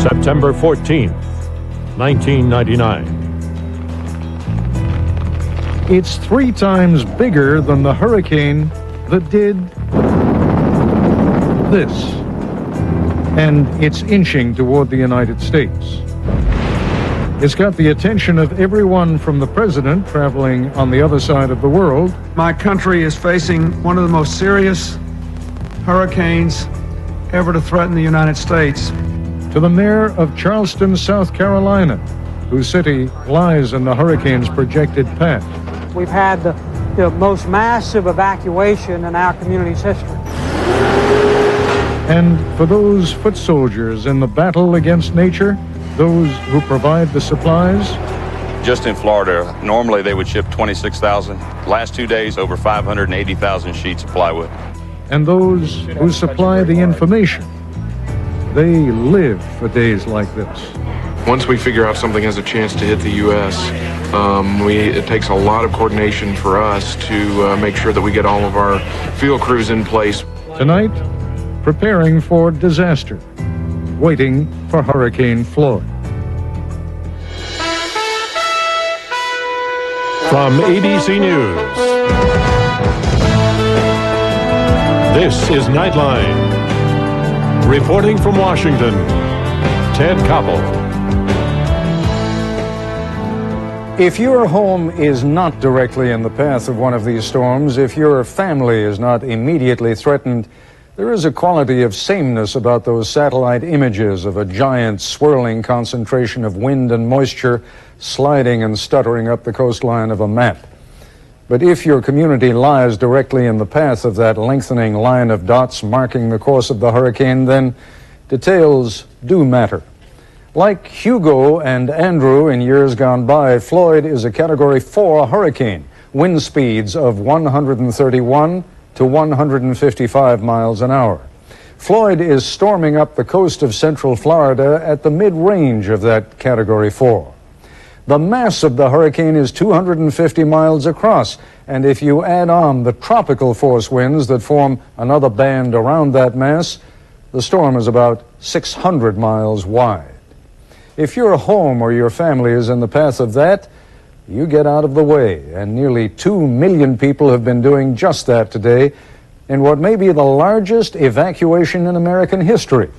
September 14th, 1999. It's 3 times bigger than the hurricane that did this. And it's inching toward the United States. It's got the attention of everyone from the president traveling on the other side of the world. My country is facing one of the most serious hurricanes ever to threaten the United States. To the mayor of Charleston, South Carolina, whose city lies in the hurricane's projected path. We've had the most massive evacuation in our community's history. And for those foot soldiers in the battle against nature, those who provide the supplies. Just in Florida, normally they would ship 26,000. Last 2 days, over 580,000 sheets of plywood. And those who supply the information. They live for days like this. Once we figure out something has a chance to hit the U.S., it takes a lot of coordination for us to make sure that we get all of our field crews in place. Tonight, preparing for disaster, waiting for Hurricane Floyd. From ABC News, this is Nightline. Reporting from Washington, Ted Koppel. If your home is not directly in the path of one of these storms, if your family is not immediately threatened, there is a quality of sameness about those satellite images of a giant swirling concentration of wind and moisture sliding and stuttering up the coastline of a map. But if your community lies directly in the path of that lengthening line of dots marking the course of the hurricane, then details do matter. Like Hugo and Andrew in years gone by, Floyd is a Category 4 hurricane, wind speeds of 131 to 155 miles an hour. Floyd is storming up the coast of central Florida at the mid-range of that Category 4. The mass of the hurricane is 250 miles across, and if you add on the tropical force winds that form another band around that mass, the storm is about 600 miles wide. If your home or your family is in the path of that, you get out of the way, and nearly 2 million people have been doing just that today in what may be the largest evacuation in American history.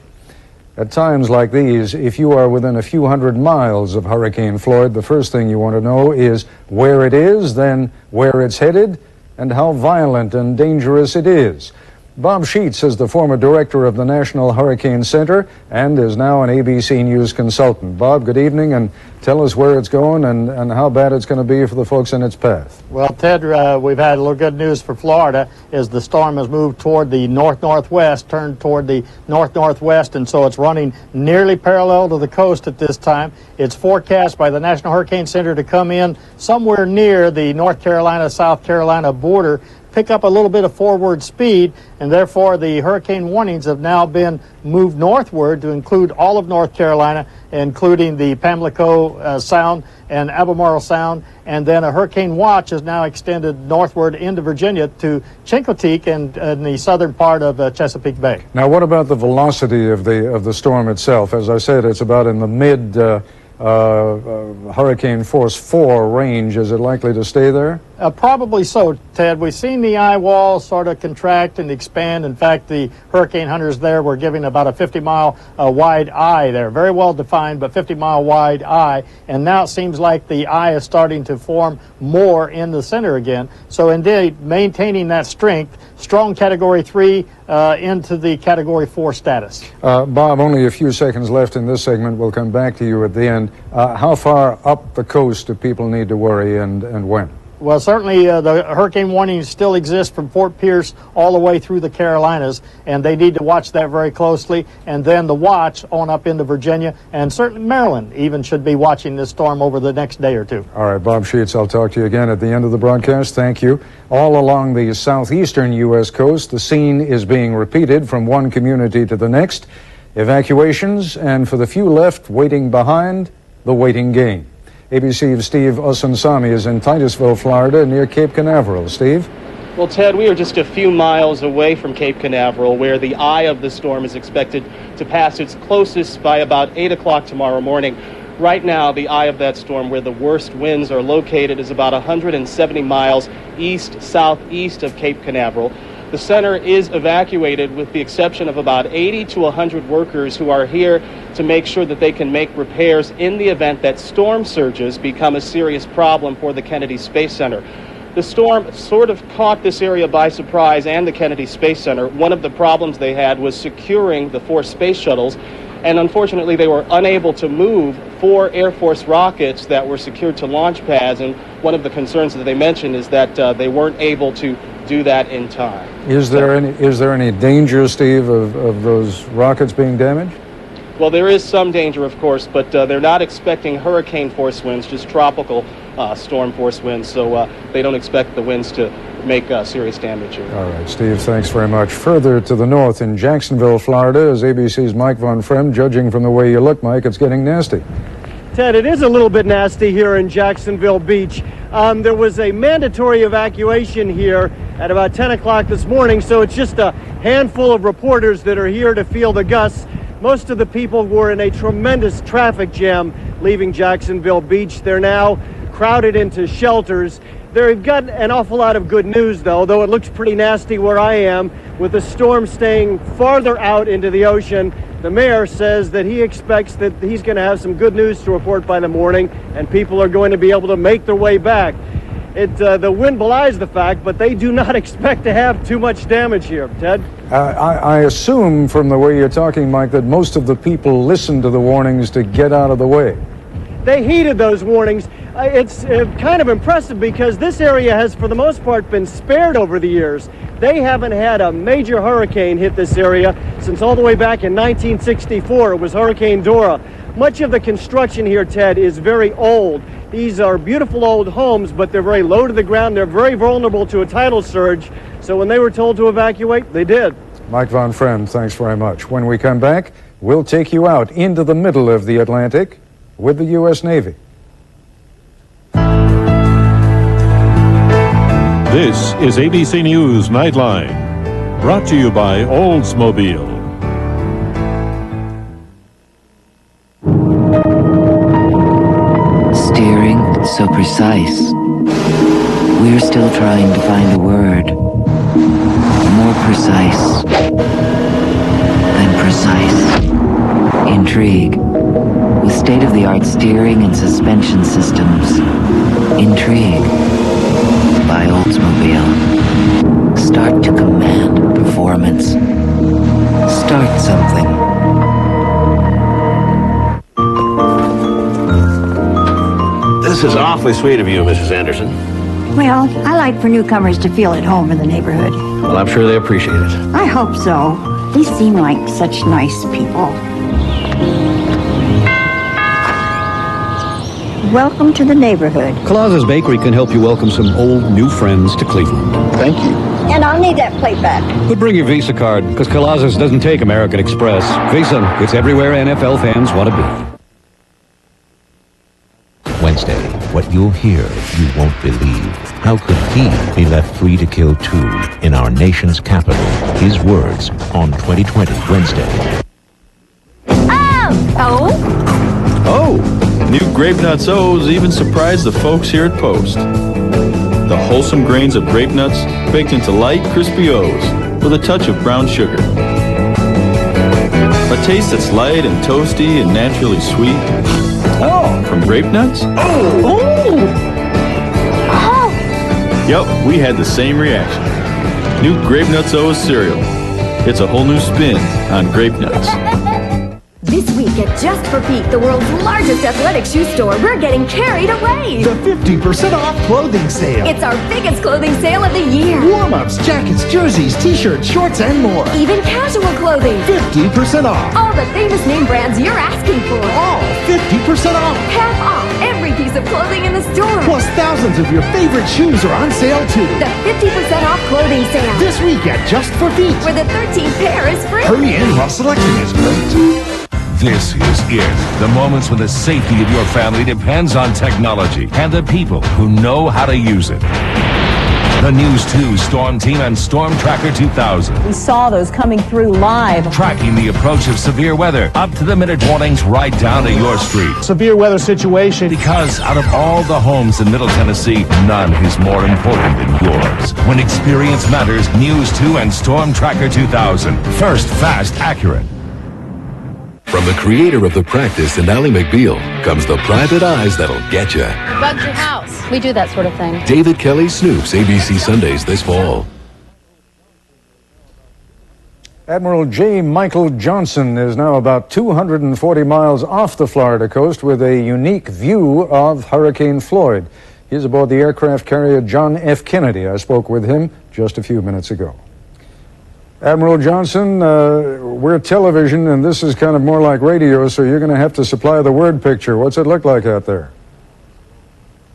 At times like these, if you are within a few hundred miles of Hurricane Floyd, the first thing you want to know is where it is, then where it's headed, and how violent and dangerous it is. Bob Sheets is the former director of the National Hurricane Center and is now an ABC News consultant. Bob, good evening, and tell us where it's going and how bad it's going to be for the folks in its path. Well, Ted, we've had a little good news for Florida as the storm has moved toward the north-northwest, turned toward the north-northwest, and so it's running nearly parallel to the coast at this time. It's forecast by the National Hurricane Center to come in somewhere near the North Carolina-South Carolina border, pick up a little bit of forward speed, and therefore the hurricane warnings have now been moved northward to include all of North Carolina, including the Pamlico Sound and Albemarle Sound, and then a hurricane watch is now extended northward into Virginia to Chincoteague and the southern part of Chesapeake Bay. Now, what about the velocity of the storm itself? As I said, it's about in the mid Hurricane Force 4 range. Is it likely to stay there? Probably so, Ted. We've seen the eye wall sort of contract and expand. In fact, the hurricane hunters there were giving about a 50-mile wide eye there. Very well defined, but 50-mile wide eye. And now it seems like the eye is starting to form more in the center again. So indeed, maintaining that strength, strong Category 3 into the Category 4 status. Bob, only a few seconds left in this segment. We'll come back to you at the end. How far up the coast do people need to worry and when? Well, certainly the hurricane warnings still exist from Fort Pierce all the way through the Carolinas, and they need to watch that very closely. And then the watch on up into Virginia, and certainly Maryland even should be watching this storm over the next day or two. All right, Bob Sheets, I'll talk to you again at the end of the broadcast. Thank you. All along the southeastern U.S. coast, the scene is being repeated from one community to the next. Evacuations, and for the few left waiting behind, the waiting game. ABC's Steve Osunsami is in Titusville, Florida, near Cape Canaveral. Steve? Well, Ted, we are just a few miles away from Cape Canaveral, where the eye of the storm is expected to pass its closest by about 8 o'clock tomorrow morning. Right now, the eye of that storm, where the worst winds are located, is about 170 miles east-southeast of Cape Canaveral. The center is evacuated with the exception of about 80 to 100 workers who are here to make sure that they can make repairs in the event that storm surges become a serious problem for the Kennedy Space Center. The storm sort of caught this area by surprise and the Kennedy Space Center. One of the problems they had was securing the 4 space shuttles, and unfortunately they were unable to move 4 Air Force rockets that were secured to launch pads, and one of the concerns that they mentioned is that they weren't able to do that in time. Is there any danger, Steve, of those rockets being damaged? Well, there is some danger, of course, but they're not expecting hurricane force winds, just tropical storm force winds, so they don't expect the winds to make serious damage here. All right, Steve, thanks very much. Further to the north in Jacksonville, Florida, is ABC's Mike Von Frem. Judging from the way you look, Mike, it's getting nasty. Ted, it is a little bit nasty here in Jacksonville Beach. There was a mandatory evacuation here at about 10 o'clock this morning, so it's just a handful of reporters that are here to feel the gusts. Most of the people were in a tremendous traffic jam leaving Jacksonville Beach. They're now crowded into shelters. They've got an awful lot of good news, though it looks pretty nasty where I am, with the storm staying farther out into the ocean. The mayor says that he expects that he's going to have some good news to report by the morning, and people are going to be able to make their way back. The wind belies the fact, but they do not expect to have too much damage here. Ted? I assume from the way you're talking, Mike, that most of the people listened to the warnings to get out of the way. They heeded those warnings. It's kind of impressive because this area has, for the most part, been spared over the years. They haven't had a major hurricane hit this area since all the way back in 1964. It was Hurricane Dora. Much of the construction here, Ted, is very old. These are beautiful old homes, but they're very low to the ground. They're very vulnerable to a tidal surge. So when they were told to evacuate, they did. Mike Von Frem, thanks very much. When we come back, we'll take you out into the middle of the Atlantic with the U.S. Navy. This is ABC News Nightline, brought to you by Oldsmobile. Steering so precise. We're still trying to find a word more precise than precise. Intrigue. With state-of-the-art steering and suspension systems. Intrigue by Oldsmobile. Start to command performance. Start something. This is awfully sweet of you, Mrs. Anderson. Well, I like for newcomers to feel at home in the neighborhood. Well, I'm sure they appreciate it. I hope so. They seem like such nice people. Welcome to the neighborhood. Colossa's Bakery can help you welcome some old, new friends to Cleveland. Thank you. And I'll need that plate back. But bring your Visa card, because Colossa's doesn't take American Express. Visa, it's everywhere NFL fans want to be. Wednesday, what you'll hear, you won't believe. How could he be left free to kill two in our nation's capital? His words on 2020 Wednesday. New Grape Nuts O's even surprised the folks here at Post. The wholesome grains of grape nuts baked into light, crispy O's with a touch of brown sugar. A taste that's light and toasty and naturally sweet. Oh, from grape nuts? Oh! Yep, we had the same reaction. New Grape Nuts O's cereal. It's a whole new spin on grape nuts. This week at Just for Pete, the world's largest athletic shoe store, we're getting carried away. The 50% off clothing sale. It's our biggest clothing sale of the year. Warm-ups, jackets, jerseys, t-shirts, shorts, and more. Even casual clothing. 50% off. All the famous name brands you're asking for. All 50% off. Half off every piece of clothing in the store. Plus thousands of your favorite shoes are on sale too. The 50% off clothing sale. This week at Just for Pete. Where the 13th pair is free. Hurry in while selection is great. This is it. The moments when the safety of your family depends on technology and the people who know how to use it. The News 2 Storm Team and Storm Tracker 2000. We saw those coming through live. Tracking the approach of severe weather, up to the minute warnings right down to your street. Severe weather situation. Because out of all the homes in Middle Tennessee, none is more important than yours. When experience matters, News 2 and Storm Tracker 2000. First, fast, accurate. From the creator of The Practice and Ally McBeal comes the private eyes that'll get you. Bugged your house. We do that sort of thing. David Kelly Snoops, ABC Sundays this fall. Admiral J. Michael Johnson is now about 240 miles off the Florida coast with a unique view of Hurricane Floyd. He's aboard the aircraft carrier John F. Kennedy. I spoke with him just a few minutes ago. Admiral Johnson, we're television, and this is kind of more like radio, so you're going to have to supply the word picture. What's it look like out there?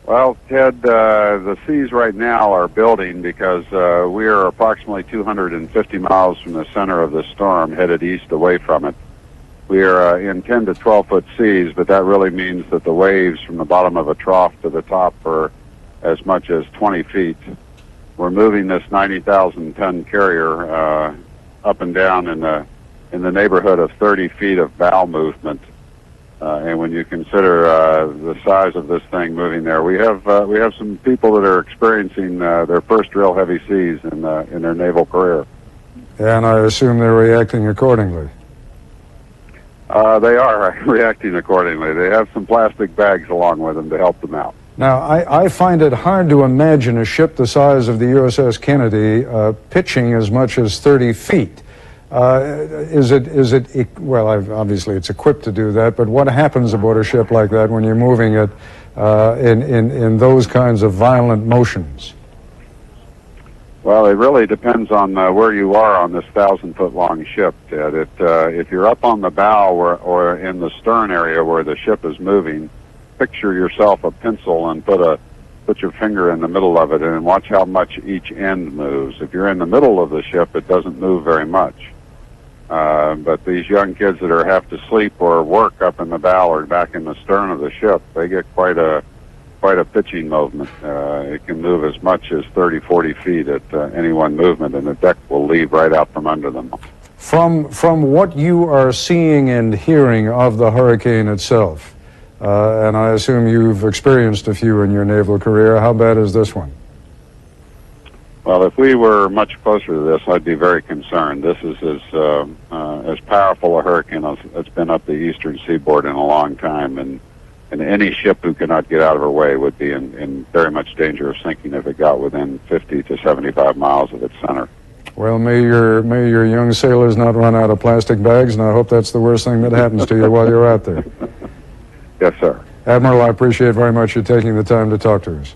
Well, Ted, the seas right now are building because we are approximately 250 miles from the center of the storm, headed east away from it. We are in 10 to 12-foot seas, but that really means that the waves from the bottom of a trough to the top are as much as 20 feet. We're moving this 90,000-ton carrier up and down in the neighborhood of 30 feet of bow movement. And when you consider the size of this thing moving there, we have some people that are experiencing their first real heavy seas in their naval career. And I assume they're reacting accordingly. They are reacting accordingly. They have some plastic bags along with them to help them out. Now, I find it hard to imagine a ship the size of the USS Kennedy pitching as much as 30 feet. Well, obviously it's equipped to do that, but what happens aboard a ship like that when you're moving it in those kinds of violent motions? Well, it really depends on where you are on this 1,000-foot-long ship, Ted. If you're up on the bow or in the stern area where the ship is moving, picture yourself a pencil and put your finger in the middle of it and watch how much each end moves. If you're in the middle of the ship, it doesn't move very much. But these young kids that are have to sleep or work up in the bow or back in the stern of the ship, they get quite a pitching movement. It can move as much as 30, 40 feet at any one movement, and the deck will leave right out from under them. From what you are seeing and hearing of the hurricane itself, and I assume you've experienced a few in your naval career, how bad is this one? Well, if we were much closer to this, I'd be very concerned. This is as powerful a hurricane as it's been up the eastern seaboard in a long time, and any ship who cannot get out of her way would be in very much danger of sinking if it got within 50 to 75 miles of its center. Well, may your young sailors not run out of plastic bags, and I hope that's the worst thing that happens to you while you're out there. Yes, sir. Admiral, I appreciate very much you taking the time to talk to us.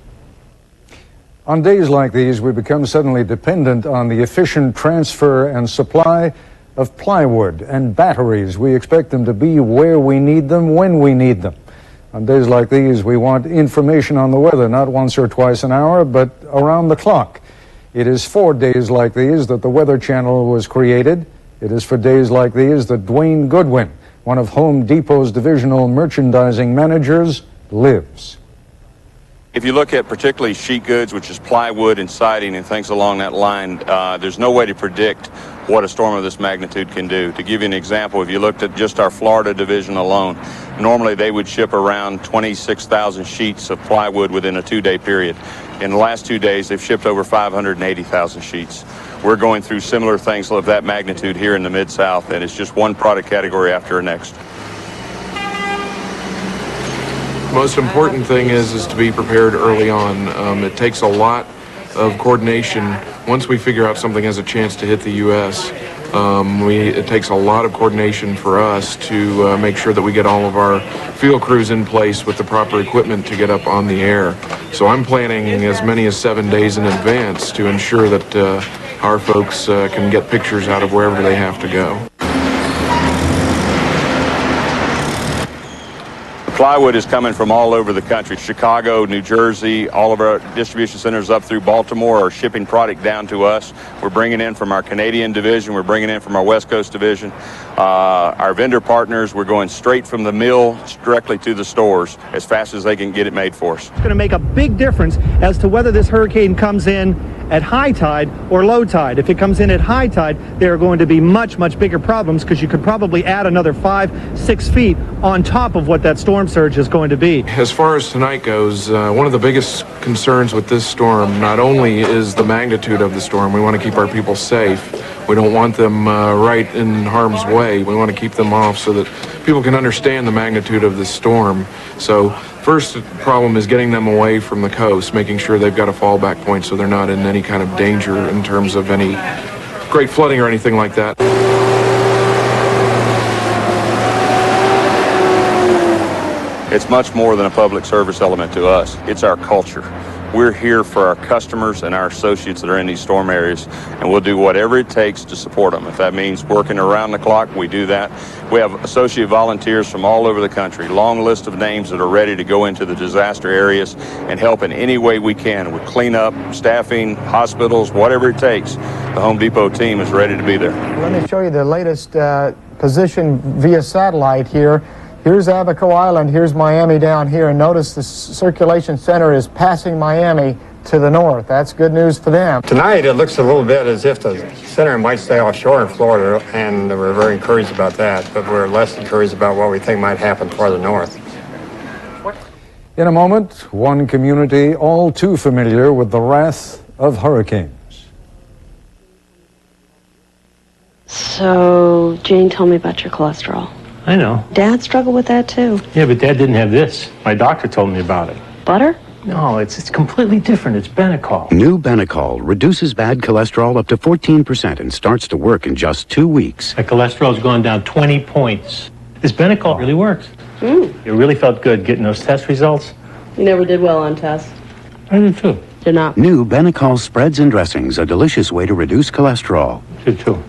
On days like these, we become suddenly dependent on the efficient transfer and supply of plywood and batteries. We expect them to be where we need them, when we need them. On days like these, we want information on the weather, not once or twice an hour, but around the clock. It is for days like these that the Weather Channel was created. It is for days like these that Dwayne Goodwin, one of Home Depot's divisional merchandising managers, lives. If you look at particularly sheet goods, which is plywood and siding and things along that line, there's no way to predict what a storm of this magnitude can do. To give you an example, if you looked at just our Florida division alone, normally they would ship around 26,000 sheets of plywood within a 2-day period. In the last 2 days, they've shipped over 580,000 sheets. We're going through similar things of that magnitude here in the Mid-South, and it's just one product category after the next. Most important thing is to be prepared early on. It takes a lot of coordination. Once we figure out something has a chance to hit the U.S., it takes a lot of coordination for us to make sure that we get all of our field crews in place with the proper equipment to get up on the air. So I'm planning as many as 7 days in advance to ensure that our folks can get pictures out of wherever they have to go. Plywood is coming from all over the country. Chicago, New Jersey, all of our distribution centers up through Baltimore are shipping product down to us. We're bringing in from our Canadian division. We're bringing in from our West Coast division. Our vendor partners, we're going straight from the mill directly to the stores as fast as they can get it made for us. It's going to make a big difference as to whether this hurricane comes in at high tide or low tide. If it comes in at high tide, there are going to be much, much bigger problems because you could probably add another 5-6 feet on top of what that storm surge is going to be. As far as tonight goes, one of the biggest concerns with this storm not only is the magnitude of the storm. We want to keep our people safe. We don't want them right in harm's way. We want to keep them off so that people can understand the magnitude of the storm. So first problem is getting them away from the coast, making sure they've got a fallback point so they're not in any kind of danger in terms of any great flooding or anything like that. It's much more than a public service element to us. It's our culture. We're here for our customers and our associates that are in these storm areas, and we'll do whatever it takes to support them. If that means working around the clock, we do that. We have associate volunteers from all over the country, long list of names that are ready to go into the disaster areas and help in any way we can with cleanup, staffing, hospitals, whatever it takes. The Home Depot team is ready to be there. Let me show you the latest position via satellite here. Here's Abaco Island, here's Miami down here, and notice the circulation center is passing Miami to the north. That's good news for them. Tonight it looks a little bit as if the center might stay offshore in Florida, and we're very encouraged about that, but we're less encouraged about what we think might happen farther north. In a moment, one community all too familiar with the wrath of hurricanes. So, Jane told me about your cholesterol. I know. Dad struggled with that too. Yeah, but Dad didn't have this. My doctor told me about it. Butter? No, it's completely different. It's Benecol. New Benecol reduces bad cholesterol up to 14% and starts to work in just 2 weeks. My cholesterol's gone down 20 points. This Benecol really works. It really felt good getting those test results. You never did well on tests. I did too. Did not. New Benecol spreads and dressings, a delicious way to reduce cholesterol. Did too.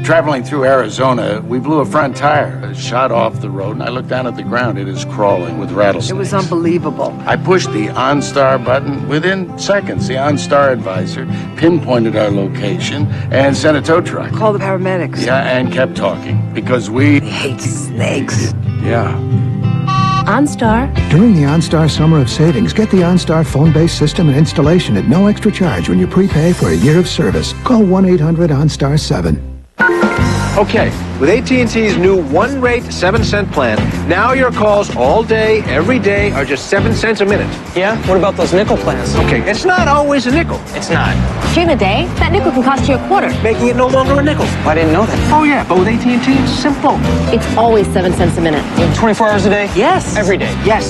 Traveling through Arizona, we blew a front tire. It shot off the road, and I looked down at the ground. It is crawling with rattlesnakes. It was unbelievable. I pushed the OnStar button. Within seconds, the OnStar advisor pinpointed our location and sent a tow truck. Call the paramedics. Yeah, and kept talking because we hate snakes. Yeah. OnStar. During the OnStar Summer of Savings, get the OnStar phone-based system and installation at no extra charge when you prepay for a year of service. Call 1-800-OnStar-7. Okay, with AT&T's new one-rate 7-cent plan, now your calls all day, every day are just 7 cents a minute. Yeah? What about those nickel plans? Okay, it's not always a nickel. It's not. During the day, that nickel can cost you a quarter. Making it no longer a nickel. I didn't know that. Oh yeah, but with AT&T, it's simple. It's always 7 cents a minute. 24 hours a day? Yes. Every day? Yes.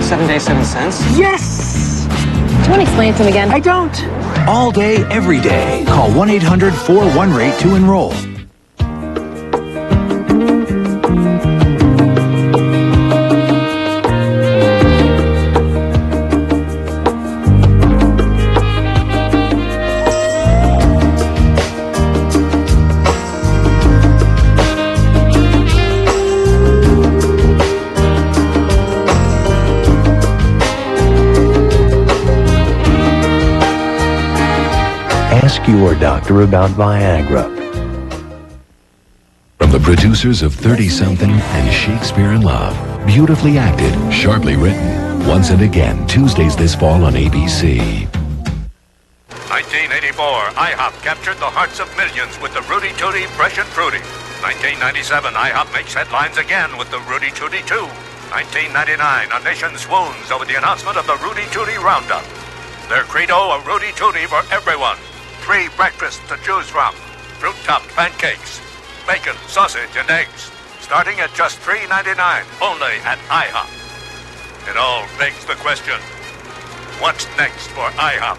7 days, 7 cents? Yes. Do you want to explain it to him again? I don't. All day, every day. Call 1-800-41-RATE to enroll. Ask your doctor about Viagra. From the producers of 30-something and Shakespeare in Love. Beautifully acted, sharply written. Once and Again, Tuesdays this fall on ABC. 1984, IHOP captured the hearts of millions with the Rudy Tooty Fresh and Fruity. 1997, IHOP makes headlines again with the Rudy Tooty 2. 1999, a nation swoons over the announcement of the Rudy Tooty Roundup. Their credo, a Rudy Tooty for everyone. 3 breakfasts to choose from. Fruit-topped pancakes, bacon, sausage, and eggs. Starting at just $3.99, only at IHOP. It all begs the question, what's next for IHOP?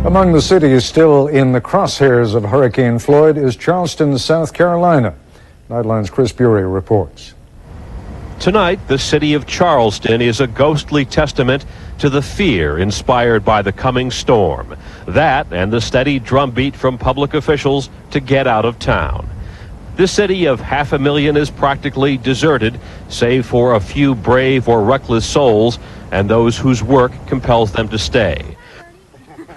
Among the cities still in the crosshairs of Hurricane Floyd is Charleston, South Carolina. Nightline's Chris Bury reports. Tonight, the city of Charleston is a ghostly testament to the fear inspired by the coming storm. That and the steady drumbeat from public officials to get out of town. This city of 500,000 is practically deserted, save for a few brave or reckless souls and those whose work compels them to stay.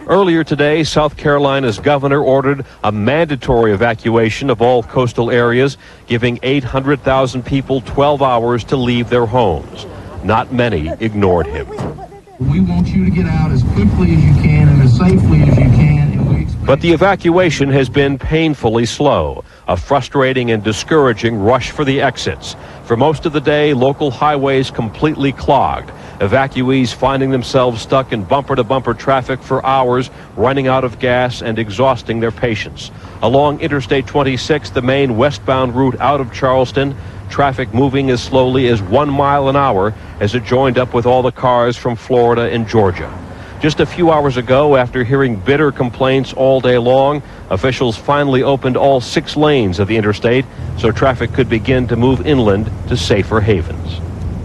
Earlier today, South Carolina's governor ordered a mandatory evacuation of all coastal areas, giving 800,000 people 12 hours to leave their homes. Not many ignored him. We want you to get out as quickly as you can and as safely as you can. But the evacuation has been painfully slow, a frustrating and discouraging rush for the exits. For most of the day, local highways completely clogged. Evacuees finding themselves stuck in bumper-to-bumper traffic for hours, running out of gas and exhausting their patience. Along Interstate 26, the main westbound route out of Charleston, traffic moving as slowly as 1 mile an hour as it joined up with all the cars from Florida and Georgia. Just a few hours ago, after hearing bitter complaints all day long, officials finally opened all 6 lanes of the interstate so traffic could begin to move inland to safer havens.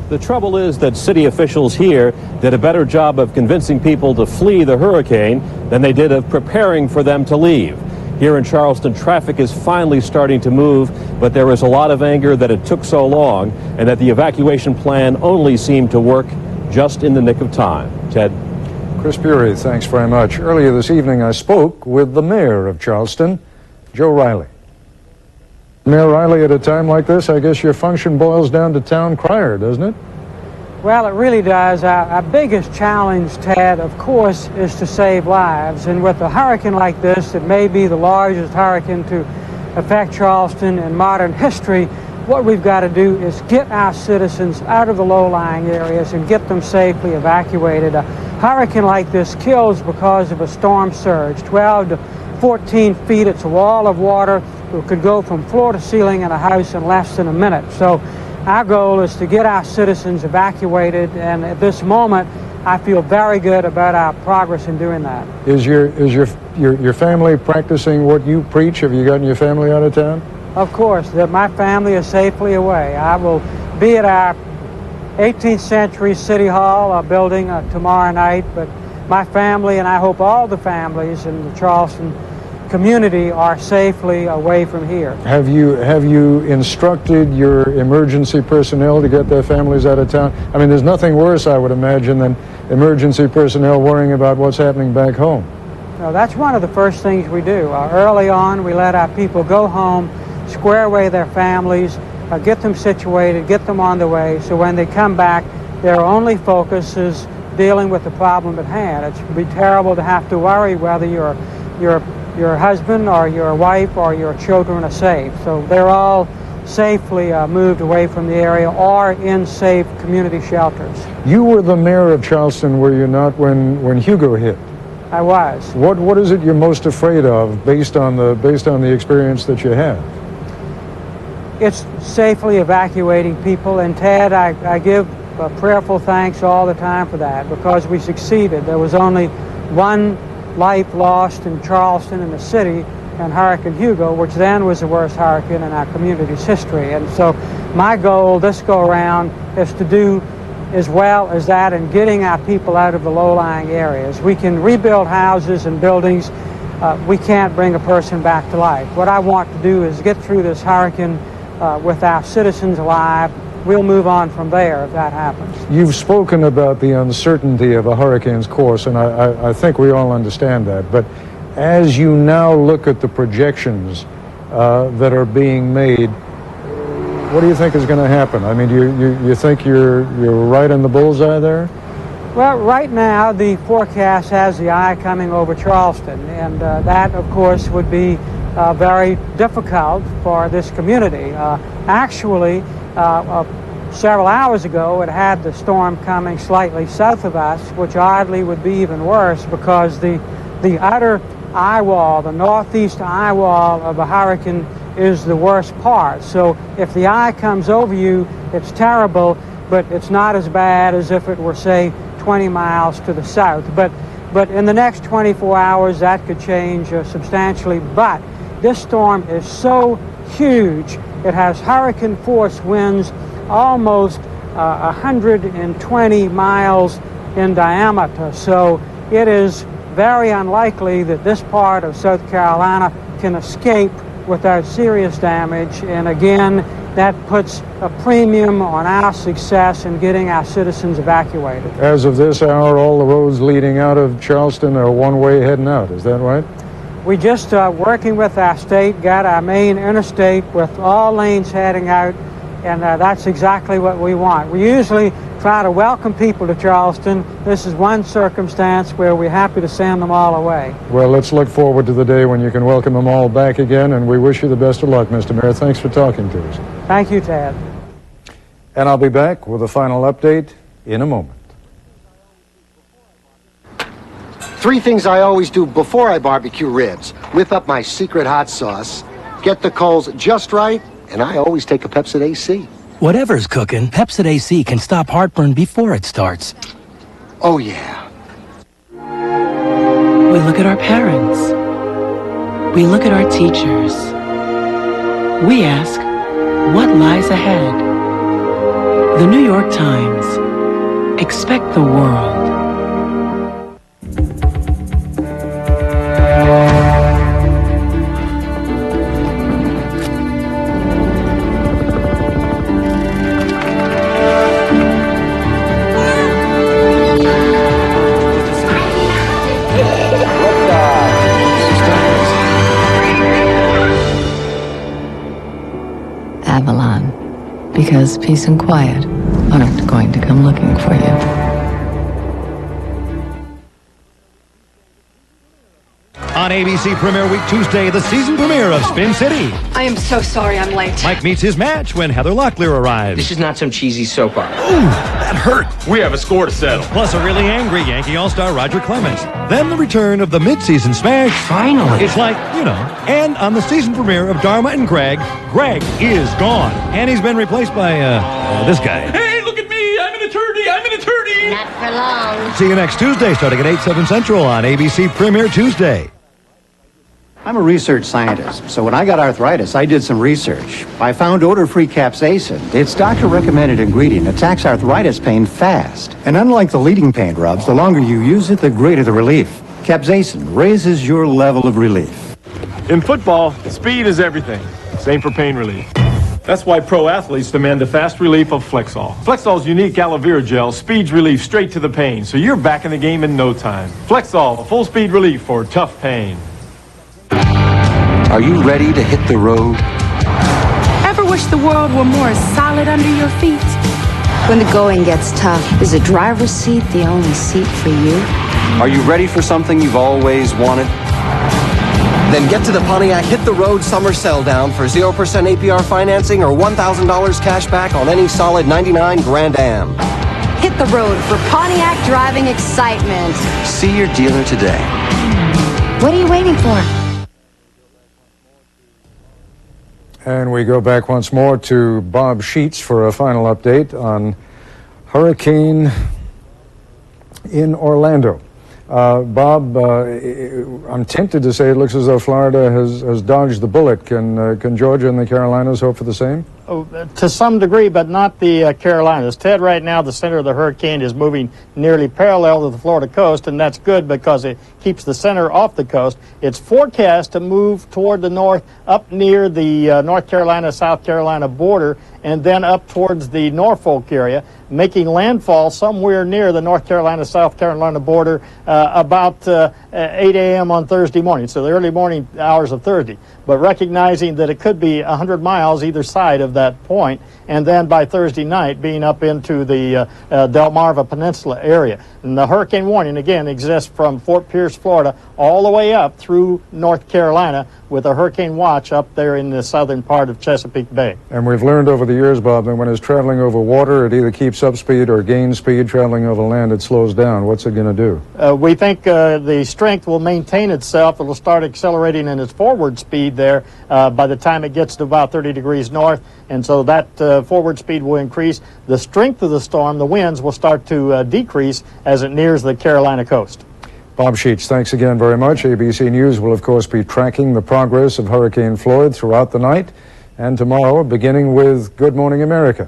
The trouble is that city officials here did a better job of convincing people to flee the hurricane than they did of preparing for them to leave. Here in Charleston, traffic is finally starting to move, but there is a lot of anger that it took so long and that the evacuation plan only seemed to work just in the nick of time. Ted? Chris Bury, thanks very much. Earlier this evening, I spoke with the mayor of Charleston, Joe Riley. Mayor Riley, at a time like this, I guess your function boils down to town crier, doesn't it? Well, it really does. Our biggest challenge, Ted, of course, is to save lives. And with a hurricane like this, it may be the largest hurricane to affect Charleston in modern history. What we've got to do is get our citizens out of the low-lying areas and get them safely evacuated. A hurricane like this kills because of a storm surge, 12 to 14 feet. It's a wall of water. It could go from floor to ceiling in a house in less than a minute. So our goal is to get our citizens evacuated, and at this moment, I feel very good about our progress in doing that. Is your family practicing what you preach? Have you gotten your family out of town? Of course, that my family is safely away. I will be at our 18th century City Hall building tomorrow night, but my family, and I hope all the families in the Charleston community, are safely away from here. Have you instructed your emergency personnel to get their families out of town? I mean, there's nothing worse, I would imagine, than emergency personnel worrying about what's happening back home. No, that's one of the first things we do. Early on, we let our people go home, square away their families, get them situated, get them on the way, so when they come back, their only focus is dealing with the problem at hand. It would be terrible to have to worry whether your husband or your wife or your children are safe. So they're all safely moved away from the area or in safe community shelters. You were the mayor of Charleston, were you not, when Hugo hit? I was. What is it you're most afraid of based on the experience that you have? It's safely evacuating people, and Ted, I give prayerful thanks all the time for that, because we succeeded. There was only one life lost in Charleston in the city in Hurricane Hugo, which then was the worst hurricane in our community's history. And so my goal this go around is to do as well as that in getting our people out of the low-lying areas. We can rebuild houses and buildings. We can't bring a person back to life. What I want to do is get through this hurricane with our citizens alive. We'll move on from there if that happens. You've spoken about the uncertainty of a hurricane's course, and I think we all understand that. But as you now look at the projections that are being made, what do you think is going to happen? I mean, you think you're right in the bullseye there? Well, right now the forecast has the eye coming over Charleston, and that, of course, would be very difficult for this community. Actually, several hours ago, it had the storm coming slightly south of us, which oddly would be even worse because the outer eye wall, the northeast eye wall of a hurricane is the worst part. So if the eye comes over you, it's terrible, but it's not as bad as if it were, say, 20 miles to the south. But in the next 24 hours, that could change substantially. But this storm is so huge, it has hurricane force winds almost 120 miles in diameter. So it is very unlikely that this part of South Carolina can escape without serious damage. And again, that puts a premium on our success in getting our citizens evacuated. As of this hour, all the roads leading out of Charleston are one-way heading out. Is that right? We just, working with our state, got our main interstate with all lanes heading out, and that's exactly what we want. We usually try to welcome people to Charleston. This is one circumstance where we're happy to send them all away. Well, let's look forward to the day when you can welcome them all back again, and we wish you the best of luck, Mr. Mayor. Thanks for talking to us. Thank you, Ted. And I'll be back with a final update in a moment. 3 things I always do before I barbecue ribs. Whip up my secret hot sauce, get the coals just right, and I always take a Pepsid AC. Whatever's cooking, Pepsid AC can stop heartburn before it starts. Oh, yeah. We look at our parents. We look at our teachers. We ask, what lies ahead? The New York Times. Expect the world. Avalon, because peace and quiet aren't going to come looking for you. On ABC Premiere Week Tuesday, the season premiere of Spin City. I am so sorry I'm late. Mike meets his match when Heather Locklear arrives. This is not some cheesy soap opera. Ooh, that hurt. We have a score to settle. Plus a really angry Yankee All-Star Roger Clemens. Then the return of the mid-season smash. Finally. It's like, you know. And on the season premiere of Dharma and Greg, Greg is gone. And he's been replaced by, this guy. Hey, look at me. I'm an attorney. I'm an attorney. Not for long. See you next Tuesday starting at 8, 7 Central on ABC Premiere Tuesday. I'm a research scientist, so when I got arthritis, I did some research. I found odor-free capsaicin. Its doctor-recommended ingredient attacks arthritis pain fast. And unlike the leading pain rubs, the longer you use it, the greater the relief. Capsaicin raises your level of relief. In football, speed is everything. Same for pain relief. That's why pro athletes demand the fast relief of Flexall. Flexall's unique aloe vera gel speeds relief straight to the pain, so you're back in the game in no time. Flexall, a full speed relief for tough pain. Are you ready to hit the road? Ever wish the world were more solid under your feet? When the going gets tough, is a driver's seat the only seat for you? Are you ready for something you've always wanted? Then get to the Pontiac Hit the Road Summer Sell Down for 0% APR financing or $1,000 cash back on any solid 99 Grand Am. Hit the road for Pontiac driving excitement. See your dealer today. What are you waiting for? And we go back once more to Bob Sheets for a final update on hurricane in Orlando. Bob, I'm tempted to say it looks as though Florida has dodged the bullet. Can Georgia and the Carolinas hope for the same? Oh, to some degree, but not the Carolinas. Ted, right now, the center of the hurricane is moving nearly parallel to the Florida coast, and that's good because it keeps the center off the coast. It's forecast to move toward the north, up near the North Carolina-South Carolina border, and then up towards the Norfolk area, making landfall somewhere near the North Carolina-South Carolina border about 8 a.m. on Thursday morning, so the early morning hours of Thursday. But recognizing that it could be 100 miles either side of that point, and then by Thursday night being up into the Delmarva Peninsula area. And the hurricane warning, again, exists from Fort Pierce, Florida, all the way up through North Carolina, with a hurricane watch up there in the southern part of Chesapeake Bay. And we've learned over the years, Bob, that when it's traveling over water, it either keeps up speed or gains speed. Traveling over land, it slows down. What's it going to do? We think the strength will maintain itself. It'll start accelerating in its forward speed there by the time it gets to about 30 degrees north, and so that forward speed will increase. The strength of the storm, the winds, will start to decrease as it nears the Carolina coast. Bob Sheets, thanks again very much. ABC News will, of course, be tracking the progress of Hurricane Floyd throughout the night and tomorrow, beginning with Good Morning America.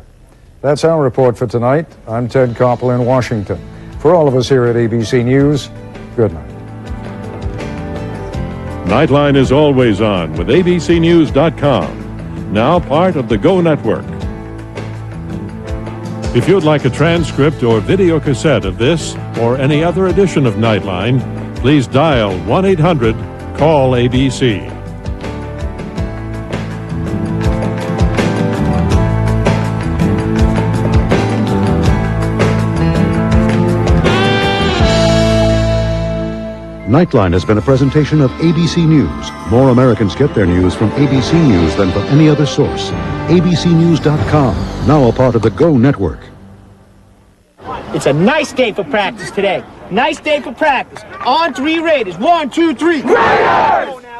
That's our report for tonight. I'm Ted Koppel in Washington. For all of us here at ABC News, good night. Nightline is always on with abcnews.com, now part of the Go Network. If you'd like a transcript or video cassette of this or any other edition of Nightline, please dial 1-800-CALL-ABC. Nightline has been a presentation of ABC News. More Americans get their news from ABC News than from any other source. abcnews.com, now a part of the Go Network. It's a nice day for practice today. Nice day for practice. On 3 Raiders. 1, 2, 3. Raiders!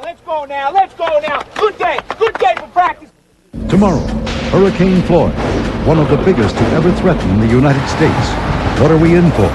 Let's go now. Let's go now. Good day for practice. Tomorrow, Hurricane Floyd, one of the biggest to ever threaten the United States. What are we in for?